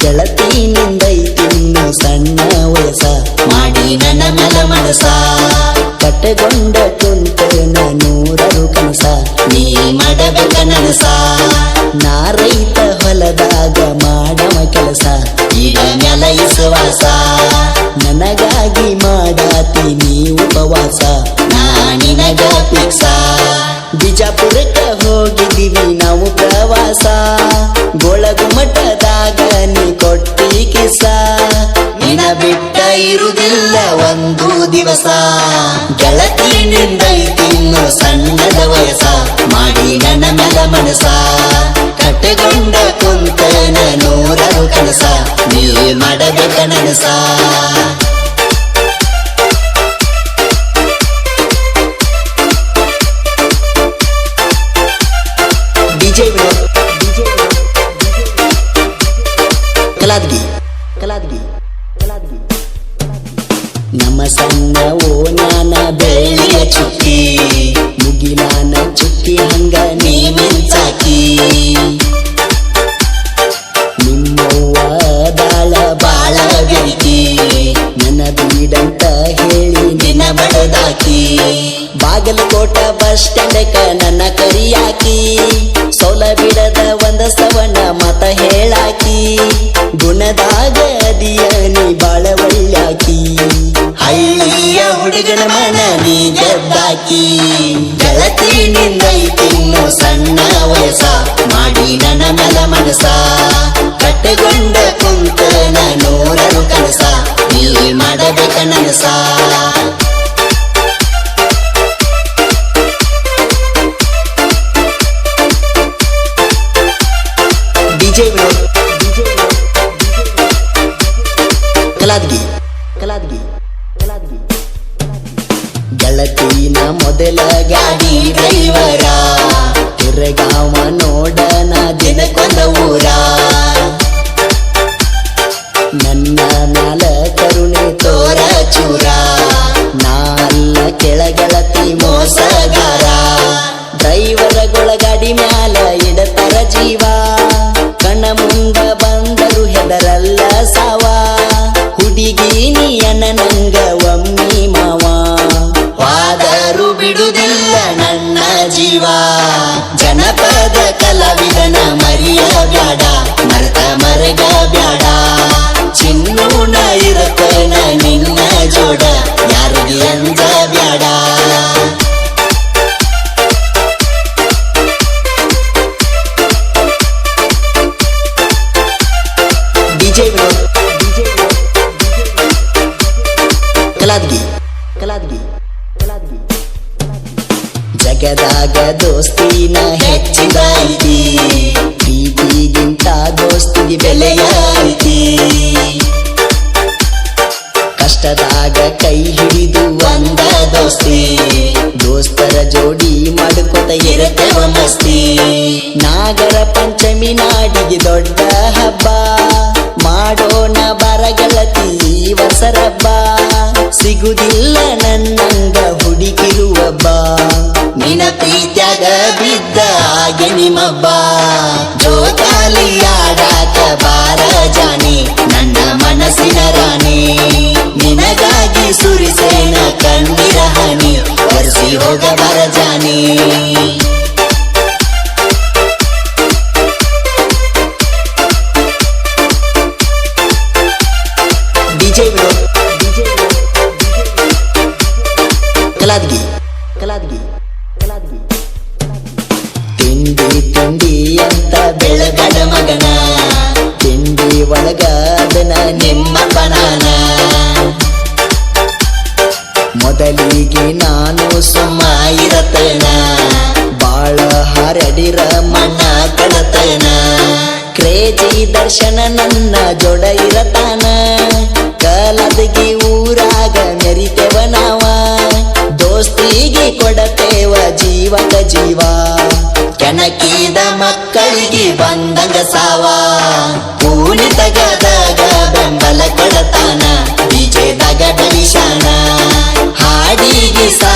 ಗೆಳತಿ ನಿಂದೈತಿನ್ನು ಸಣ್ಣ ವಯಸ್ಸ ಮಾಡಿ ನನ್ನ ಮೆಲ ಮನಸ ಕಟ್ಟಗೊಂಡ ಕುಂತನ ನೂರರು ಕನಸ ನೀ ಮಾಡಬೇಕ ನನಸ ನಾ ರೈತ ಹೊಲದಾಗ ಮಾಡವ ಕೆಲಸ ಈಗ ನೆಲ ಇಸುವಾಸ ನನಗಾಗಿ ಮಾಡಾತಿ ನೀ ಉಪವಾಸ ನಾ ನಿನಗ ಪಿಕ್ಸ ಬಿಜಾಪುರಕ್ಕ ಹೋಗಿದ್ದೀವಿ ನಾವು ಪ್ರವಾಸ ಗೋಳಗುಮಠದಾಗ ನೀ ಕೊಟ್ಟಿ ಕಿಸ ನಿನ ಬಿಟ್ಟ ಇರುವುದಿಲ್ಲ ಒಂದು ದಿವಸ ಗೆಳತಿ ನಿಂದೈತಿನ್ನು ಸಣ್ಣದ ವಯಸ್ಸ ಮಾಡಿ ನನ್ನ ಮೆಲ ಮನಸ ಕಟ್ಟಗೊಂಡ ಕುಂತನ ನೂರರು ಕನಸ ನೀ ಮಾಡಬೇಕ ನನಸ ಕಲಾದ್ಗಿ ನಮ್ಮ ಸಣ್ಣ ಓನಾನ ಬೆಳ್ಳಿಯ ಚುಕ್ಕಿ ಮುಗಿಲಾನ ಚುಕ್ಕಿ ಹಂಗ ನೀ ಮಿಂಚಾಕಿ ನಿಮ್ಮವ್ವ ದಾಳ ಬಾಳ ಬೆಂಕಿ ನನ್ನ ಬೀಡಂತ ಹೇಳಿ ನಿನ್ನ ಬಡದಾಕಿ ಬಾಗಲಕೋಟ ಬಸ್ ಸ್ಟ್ಯಾಂಡಕ ನನ್ನ ಕರಿಯಾಕಿ ಸೌಲ ಬಿಡದ ಒಂದ ಸವಣ ಮತ ಹೇಳಾಕಿ ಗುಣದಾಗ ಅದಿಯನಿ ಬಾಳ ಒಳ್ಳ್ಯಾಕಿ ಹಳ್ಳಿಯ ಹುಡುಗನ ಮನ ನೀ ಗೆದ್ದಾಕಿ ಗೆಳತಿ ನಿಂದೈತಿನ್ನು ಸಣ್ಣ ವಯಸ್ಸ ಮಾಡಿ ನನ್ನ ಮೆಲ ಮನಸ ಕಟ್ಟಗೊಂಡ ಕುಂತನ ನೂರರು ಕನಸ ನೀ ಮಾಡಬೇಕ ನನಸ ಕಲಾದ್ಗಿ ಗೆಳತಿನ ಮೊದಲ ಗಾಡಿ ಡ್ರೈವರ ತಿರಗಾವ ನೋಡನ ದಿನಕ್ಕೊಂದ ಊರ ನನ್ನ ಮ್ಯಾಲ ಕರುಣೆ ತೋರ ಚೂರ ನಾಲ್ಲ ಕೆಳಗೆಳತಿ ಮೋಸಗಾರ ಡ್ರೈವರಗಳ ಗಾಡಿ ಮ್ಯಾಲ ಇಡತರ ಜೀವ ಕಣ್ಣ ಮುಂದ ಬಂದರು ಹೆದರಲ್ಲ ಸಾವ ಹುಡುಗಿ ನೀಯನ ನಂಗ ಒಮ್ಮಿ ಮಾವ ವಾದರು ಬಿಡುವುದಿಲ್ಲ ನನ್ನ ಜೀವ ಜನಪದ ಕಲಾವಿದನ ಮರಿಯ ಬ್ಯಾಡ ಮರೆತ ಮರಗ ಬ್ಯಾಡ ಚಿನ್ನೂನ ಇರತನ ನಿನ್ನ ಜೋಡ ಯಾರಿಗೆ ಅಂದ ಬ್ಯಾಡ ಕಲಾದ್ಗಿ ಜಗದಾಗ ದೋಸ್ತಿನ ಹೆಚ್ಚಿದ ಐತಿ ಪ್ರೀತಿಗಿಂತ ದೋಸ್ತಿಗೆ ಬೆಲೆಯ ಐತಿ ಕಷ್ಟದಾಗ ಕೈ ಹಿಡಿದು ಒಂದ ದೋಸ್ತಿ ದೋಸ್ತರ ಜೋಡಿ ಮಾಡ್ಕೊತ ಇರತೇವ ಮಸ್ತಿ ನಾಗರ ಪಂಚಮಿ ನಾಡಿಗೆ ದೊಡ್ಡ ಹಬ್ಬ ಮಾಡೋಣ ಬರಗೆಳತಿ ವಸರಬ್ಬ ಸಿಗುದಿಲ್ಲ ನನ್ನಂಗ ಹುಡುಗಿರುವಬ್ಬ ನಿನ ಪ್ರೀತ್ಯಾಗ ಬಿದ್ದ ಹಾಗೆ ನಿಮ್ಮಬ್ಬ ಜೋಕಾಲಿ ಆಡಾಕ ಬಾರ ಜಾನಿ ನನ್ನ ಮನಸ್ಸಿನ ರಾಣಿ ನಿನಗಾಗಿ ಸುರಿಸೇನ ಕಣ್ಣೀರ ಹನಿ ಒರೆಸಿ ಹೋಗ ಬರ ಜಾನಿ ಕಲಾದ್ಗಿ ತಿಂಡಿ ಅಂತ ಬೆಳಗಡ ಮಗನ ತಿಂಡಿ ಒಳಗ ಅದನ ನಿಮ್ಮ ಬನಾನ ಮೊದಲಿಗೆ ನಾನು ಸುಮ್ಮ ಇರತನ ಬಾಳ ಹರಡಿರ ಮಣ್ಣ ಕಡತನ ಕ್ರೇಜಿ ದರ್ಶನ ನನ್ನ ಜೋಡ ಇರತಾನ ಕಲಾದ್ಗಿ ಊರಾಗ ಮೆರಿತೇವ ನಾವ ದೋಸ್ತಿಗೆ ಕೊಡತೇವ ಜೀವಕ ಜೀವ ಕೆಣಕಿದ ಮಕ್ಕಳಿಗೆ ಬಂದಂಗ ಸಾವ ಕೂಣಿತಗದಾಗ ಬೆಂಬಲ ಕೊಡತಾನ ವಿಜಯದಾಗ ಡಲಿಶಾನ ಹಾಡಿಗೆ ಸಾ